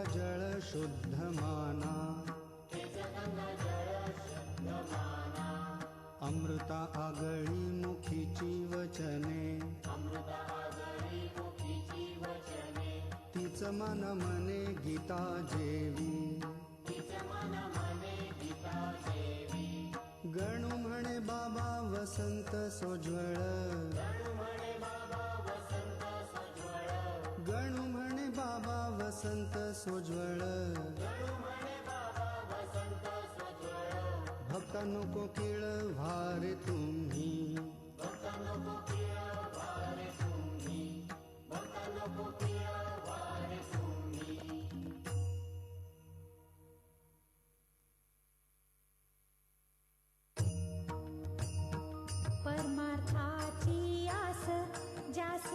जळ शुद्ध माना अमृता आगळी मुखीची वचने तीच मन मने गीता जेवी गणू म्हणे बाबा वसंत सोज्वळ गणू म्हणे बाबा वसंत सोज्वळ भक्त नको किळ व्हारे तुम्ही परमार्थाची आस जास